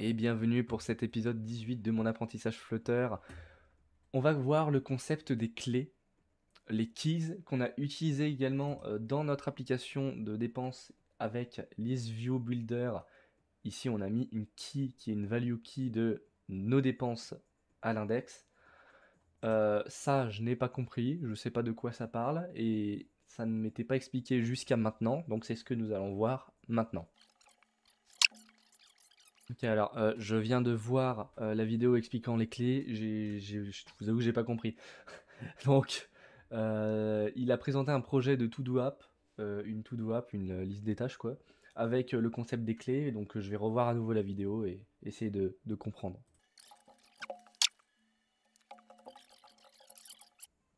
Et bienvenue pour cet épisode 18 de mon apprentissage Flutter. On va voir le concept des clés, les keys qu'on a utilisés également dans notre application de dépenses avec ListViewBuilder. Ici, on a mis une key qui est une value key de nos dépenses à l'index. Ça, je n'ai pas compris, je ne sais pas de quoi ça parle et ça ne m'était pas expliqué jusqu'à maintenant, donc c'est ce que nous allons voir maintenant. Ok, alors je viens de voir la vidéo expliquant les clés, je vous avoue que j'ai pas compris. Donc, il a présenté un projet de to-do app, une to-do app, une liste des tâches quoi, avec le concept des clés, donc je vais revoir à nouveau la vidéo et essayer de comprendre.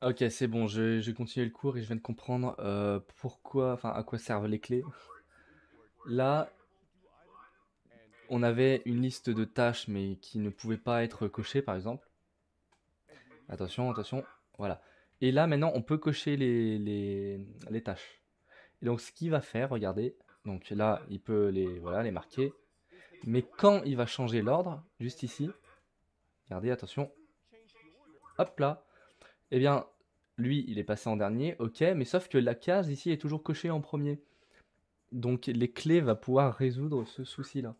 Ok, c'est bon, j'ai continué le cours et je viens de comprendre pourquoi, enfin à quoi servent les clés. Là, on avait une liste de tâches mais qui ne pouvaient pas être cochées par exemple. Attention, attention, voilà. Et là, maintenant, on peut cocher les tâches. Et donc, ce qu'il va faire, regardez, donc là, il peut voilà, les marquer. Mais quand il va changer l'ordre, juste ici, regardez, attention, hop là, eh bien, lui, il est passé en dernier, ok, mais sauf que la case ici est toujours cochée en premier. Donc, les clés vont pouvoir résoudre ce souci-là.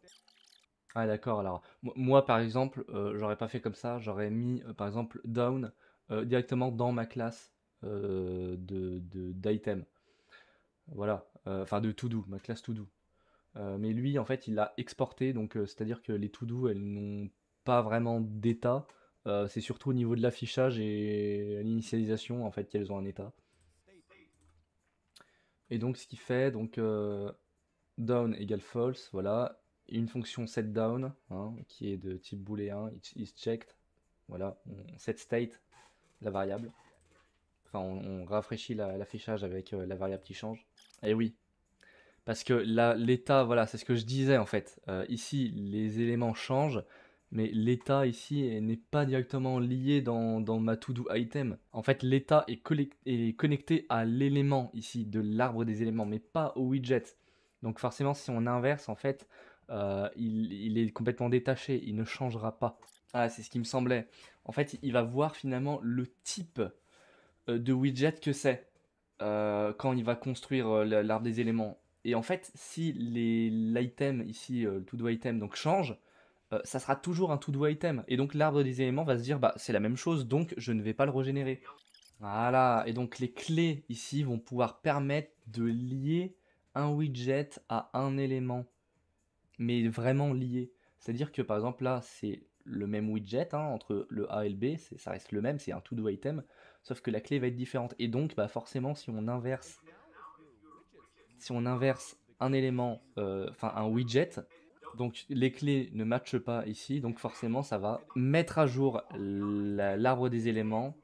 Ah d'accord, alors moi par exemple, j'aurais pas fait comme ça, j'aurais mis par exemple down directement dans ma classe d'item. Voilà, enfin de to do, ma classe to do. Mais lui en fait il l'a exporté, donc c'est-à-dire que les to do elles n'ont pas vraiment d'état. C'est surtout au niveau de l'affichage et à l'initialisation en fait qu'elles ont un état. Et donc ce qui fait donc down égale false, voilà. Une fonction setDown, hein, qui est de type booléen, is checked, voilà, on set state, la variable. Enfin, on rafraîchit l'affichage avec la variable qui change. Et oui, parce que l'état, voilà, c'est ce que je disais en fait. Ici, les éléments changent, mais l'état ici n'est pas directement lié dans ma to-do item. En fait, l'état est connecté à l'élément ici de l'arbre des éléments, mais pas au widget. Donc forcément, si on inverse, en fait, il est complètement détaché, il ne changera pas. Ah, c'est ce qui me semblait. En fait, il va voir finalement le type de widget que c'est quand il va construire l'arbre des éléments. Et en fait, si l'item ici, le to-do item, donc change, ça sera toujours un to-do item. Et donc l'arbre des éléments va se dire, bah c'est la même chose, donc je ne vais pas le régénérer. Voilà, et donc les clés ici vont pouvoir permettre de lier un widget à un élément, mais vraiment lié. C'est-à-dire que par exemple là, c'est le même widget hein, entre le A et le B, ça reste le même, c'est un to-do item, sauf que la clé va être différente. Et donc bah, forcément, si on inverse un élément, enfin un widget, donc les clés ne matchent pas ici, donc forcément ça va mettre à jour l'arbre des éléments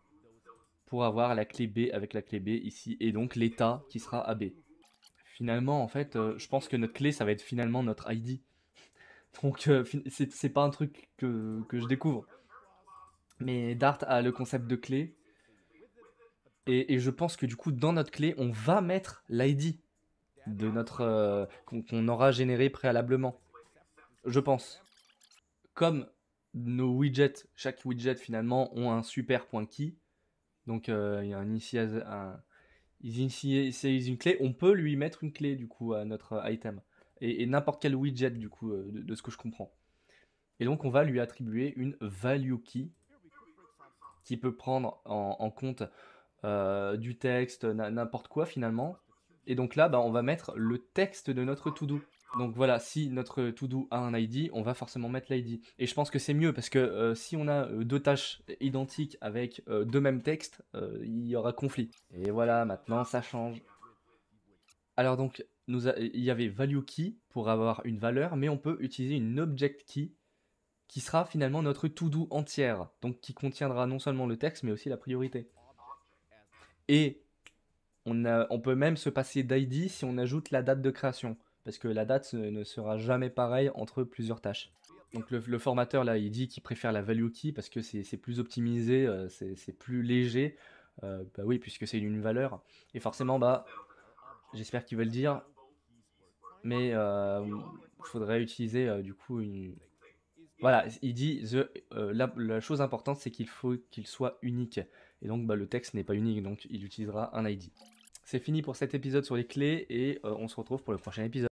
pour avoir la clé B avec la clé B ici, et donc l'état qui sera AB. Finalement, en fait, je pense que notre clé, ça va être finalement notre ID. Donc, c'est pas un truc que je découvre. Mais Dart a le concept de clé, et je pense que du coup, dans notre clé, on va mettre l'ID de notre qu'on aura généré préalablement. Je pense. Comme nos widgets, chaque widget finalement ont un super point key, donc il y a ils initialisent une clé, on peut lui mettre une clé du coup à notre item. Et n'importe quel widget du coup, de ce que je comprends. Et donc on va lui attribuer une value key qui peut prendre en compte du texte, n'importe quoi finalement. Et donc là, bah, on va mettre le texte de notre to-do. Donc voilà, si notre to-do a un ID, on va forcément mettre l'ID. Et je pense que c'est mieux parce que si on a deux tâches identiques avec deux mêmes textes, il y aura conflit. Et voilà, maintenant ça change. Alors donc, il y avait value key pour avoir une valeur, mais on peut utiliser une object key qui sera finalement notre to-do entière, donc qui contiendra non seulement le texte, mais aussi la priorité. Et on peut même se passer d'ID si on ajoute la date de création, parce que la date ne sera jamais pareille entre plusieurs tâches. Donc le formateur là, il dit qu'il préfère la value key parce que c'est plus optimisé, c'est plus léger. Bah oui, puisque c'est une valeur. Et forcément, bah, j'espère qu'il veut le dire, mais il faudrait utiliser du coup Voilà, il dit la chose importante, c'est qu'il faut qu'il soit unique. Et donc, bah, le texte n'est pas unique, donc il utilisera un ID. C'est fini pour cet épisode sur les clés et on se retrouve pour le prochain épisode.